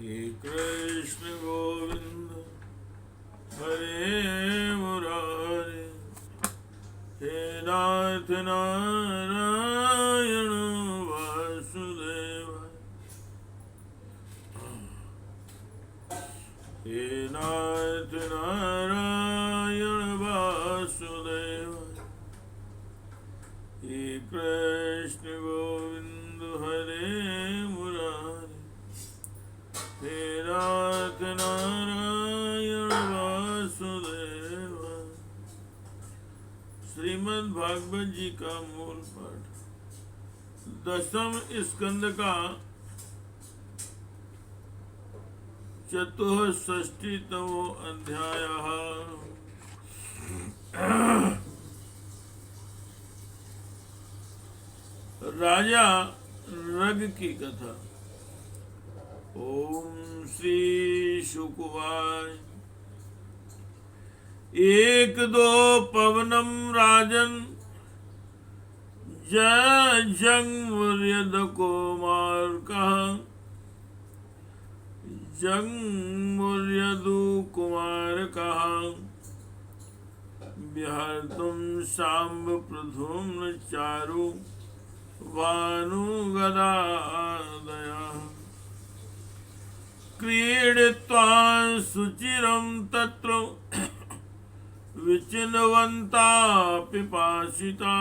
हे कृष्ण गोविंद हरे मुरारे, हे नाथ नारायण वासुदेव, हे नाथ नारायण वासुदेव, हे कृष्ण गोविंद हरे मुरारे, हे नाथ नारायण वासुदेव। श्रीमद् भागवत जी का मूल पाठ 10वें स्कंद का 64वां अध्याय। राजा रग की कथा। ओम श्री शुकवाच। एक दो पवनम राजन जंग मुर्यद को मार कहा, जंग मुर्यदु कुमार कहा, बिहार तुम सांब प्रधुम्न चारु भानु गदा दया, क्रीडित्वा सुचिरं तत्र विचिन्वन्ता पिपासिता,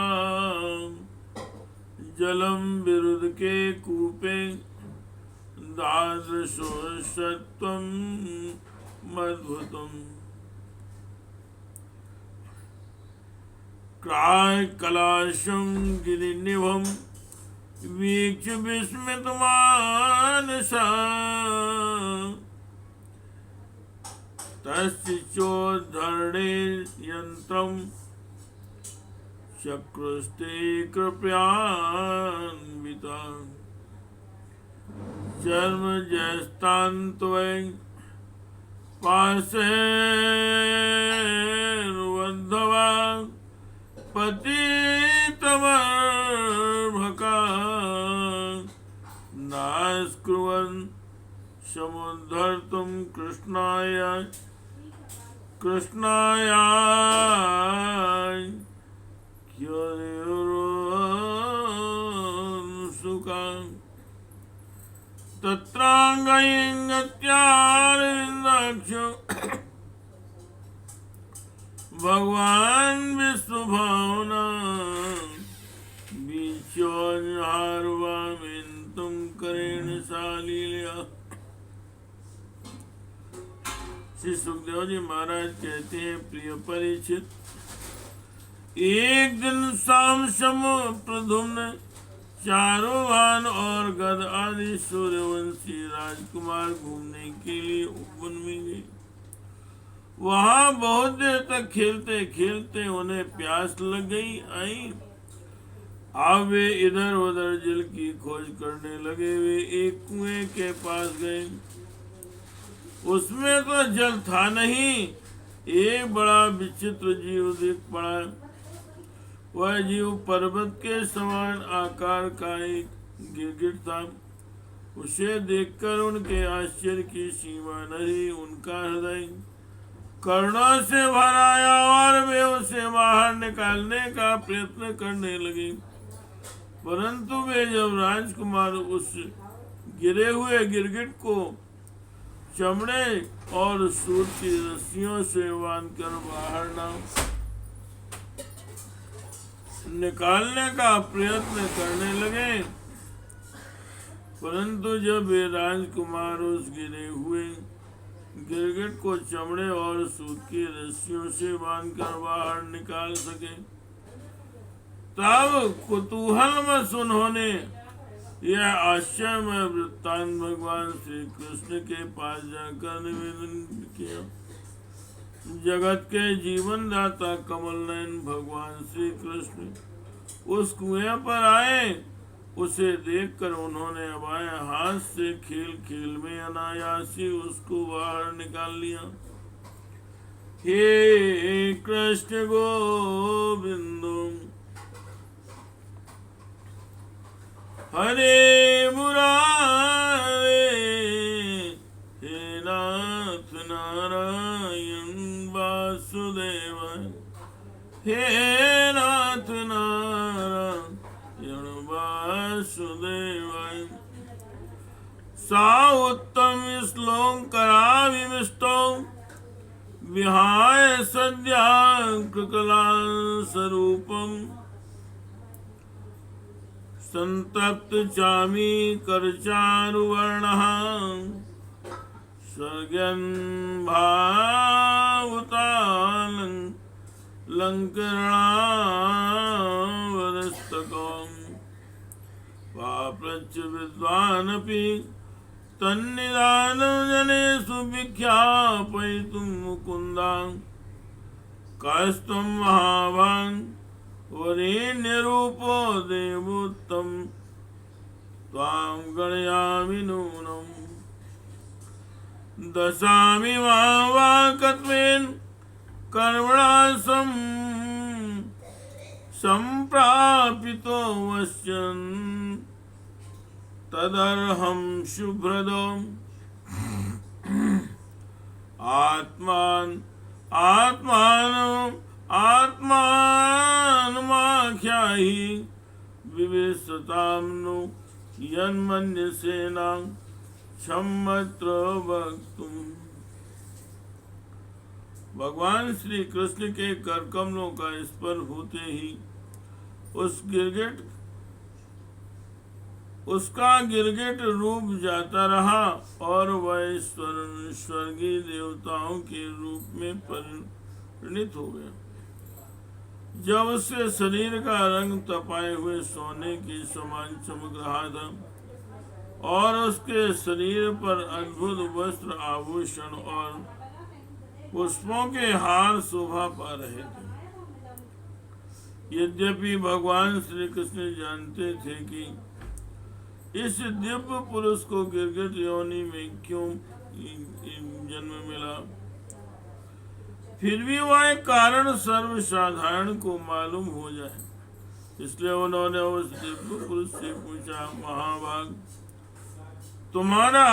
जलम विरुद्ध के कूपे दादृशो सत्वं मद्भुतम्। क्राय कलाशं गिरिनिभं वीक्ष्य विस्मितमानसा, तस्य चोद्धरणे यन्त्रं चक्रुस्ते कृपयान्विता, चर्म जयस्तान्त्वै पाशैर्बद्धवा पतितमर्भका, नास्कुर्वन् समुद्धर्तुं कृष्णाय सुखा, तत्रांगत्यारविन्दाक्षो भगवान् विश्वभावना, बीचोन्हारवामिन्तुं करेण सालील्या। श्री सुखदेव जी महाराज कहते हैं, प्रिय परीक्षित, एक दिन शाम समूह प्रधुम्न चारुभान और गद आदि सूर्यवंशी राजकुमार घूमने के लिए उपवन में गए। वहां बहुत देर तक खेलते खेलते उन्हें प्यास लग गई आई। अब वे इधर उधर जल की खोज करने लगे। वे एक कुएं के पास गए, उसमें तो जल था नहीं। एक बड़ा विचित्र जीव दिख पड़ा। वह जीव पर्वत के समान आकार का एक गिरगिट था। उसे देखकर उनके आश्चर्य की सीमा न रही। उनका हृदय करुणा से भर आया और वे उसे बाहर निकालने का प्रयत्न करने लगे। परंतु वे जब राजकुमार उस गिरे हुए गिरगिट को चमड़े और सूत की रस्सियों से बांधकर बाहर निकालने का प्रयत्न करने लगे, परंतु जब वे राजकुमार उस गिरे हुए गिरगिट को चमड़े और सूत की रस्सियों से बांधकर बाहर निकाल सके, तब कुतूहलवश उन्होंने यह आश्चर्यमय वृत्तांत भगवान श्री कृष्ण के पास जाकर निवेदन किया। जगत के जीवन दाता कमल नयन भगवान श्री कृष्ण उस कुएं पर आए। उसे देखकर उन्होंने अबाएं हाथ से खेल खेल में अनायास ही उसको बाहर निकाल लिया। हे कृष्ण गोविंद हरे मुरारे, हे नाथ नारायण वासुदेवाय। सा उत्तम श्लोक कराविमिष्टो विहाय सद्या कृकला स्वरूपम। संतप्त चामी करचारुवर्णः सर्गन् भावुतालं लंकरणावदस्तकम्। पाप्रच्च विद्वानपि तन्निदानं जनेषु विख्यापयितुं मुकुन्दां। कस्त्वं महाभाग वरेण्यरूपो देवोत्तम त्वां गणयामि नूनम्। दशामि महावाक्यत्वेन कर्मणा सम्प्रापितो वश्यन् तदर्हं शुभ्रदो। आत्मानमाख्याहि विवेशतां नु यन्मन्यसेनां क्षमत्र वक्तुम्। भगवान श्री कृष्ण के करकमलों का स्पर्श होते ही उसका गिरगिट रूप जाता रहा और वह स्वर्गीय देवताओं के रूप में परिणित हो गया। जब उसके शरीर का रंग तपाए हुए सोने के समान चमक रहा था और उसके शरीर पर अद्भुत वस्त्र आभूषण और पुष्पों के हार शोभा पा रहे थे। यद्यपि भगवान श्री कृष्ण जानते थे कि इस दिव्य पुरुष को गिरगिट योनि में क्यों जन्म मिला, फिर भी वह कारण सर्वसाधारण को मालूम हो जाए, इसलिए उन्होंने उस दिव्य पुरुष से पूछा, महाभाग, तुम्हारा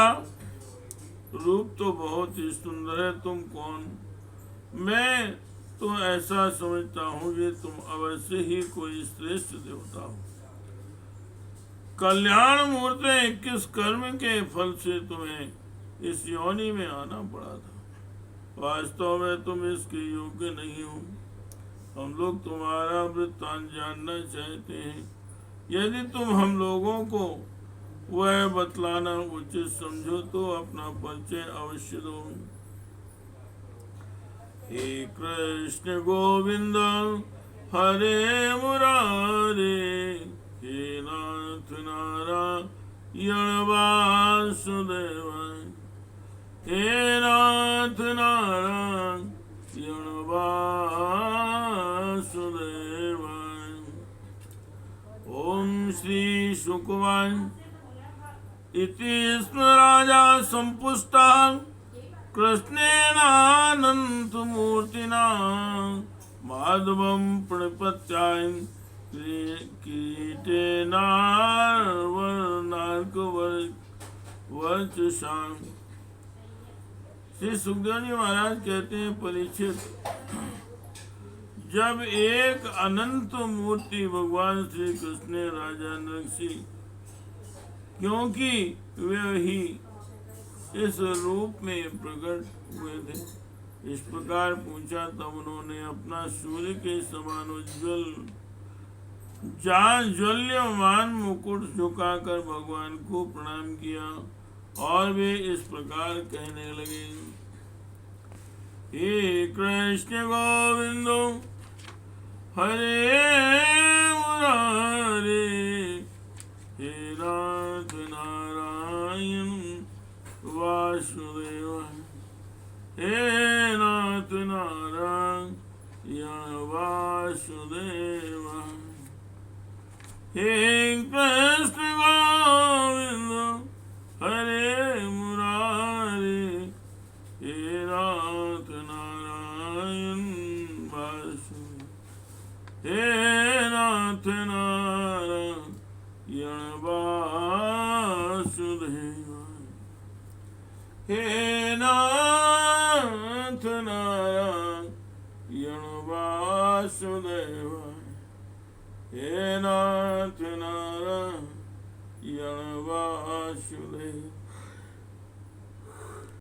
रूप तो बहुत ही सुंदर है, तुम कौन? मैं तो ऐसा समझता हूँ कि तुम अवश्य ही कोई श्रेष्ठ देवता हो। कल्याण मूर्ते किस कर्म के फल से तुम्हें इस योनि में आना पड़ा था? वास्तव में तुम इसके योग्य नहीं हो। हम लोग तुम्हारा वृत्तांत जानना चाहते हैं। यदि तुम हम लोगों को वह बतलाना उचित समझो तो अपना परिचय अवश्य दो। हे कृष्ण गोविंद हरे मुरारे, हे नाथ नारायण वासुदेवाय। हे नाथ नारायण वासुदेवाय। ओम श्री शुकवाय इति स्म राजा संपुष्टा कृष्णेनानन्तमूर्तिना माधवं प्रणिपत्याय किरीटेनार्वर्णार्कवर्चसा। श्री सुखदेव जी महाराज कहते हैं, परीक्षित, जब एक अनंत मूर्ति भगवान श्री कृष्ण राजा नरसिंह, क्योंकि वे ही इस रूप में प्रकट हुए थे, इस प्रकार पूछा, तब उन्होंने अपना सूर्य के समान उज्ज्वल ज्वल्यमान मुकुट झुकाकर भगवान को प्रणाम किया और वे इस प्रकार कहने लगे, हे कृष्ण गोविंद हरे मुरारे, हे नाथ नारायण वासुदेवाय। हे नाथ नारायण वासुदेवाय। हे कृष्ण गोविंद हरे मुरारे, हे नाथ नारायण वासुदेवाय। हे नाथ नारायण वासुदेवाय। हे नाथ नारायण वासुदेवाय। वासुदेवाय हे नाथ नारायण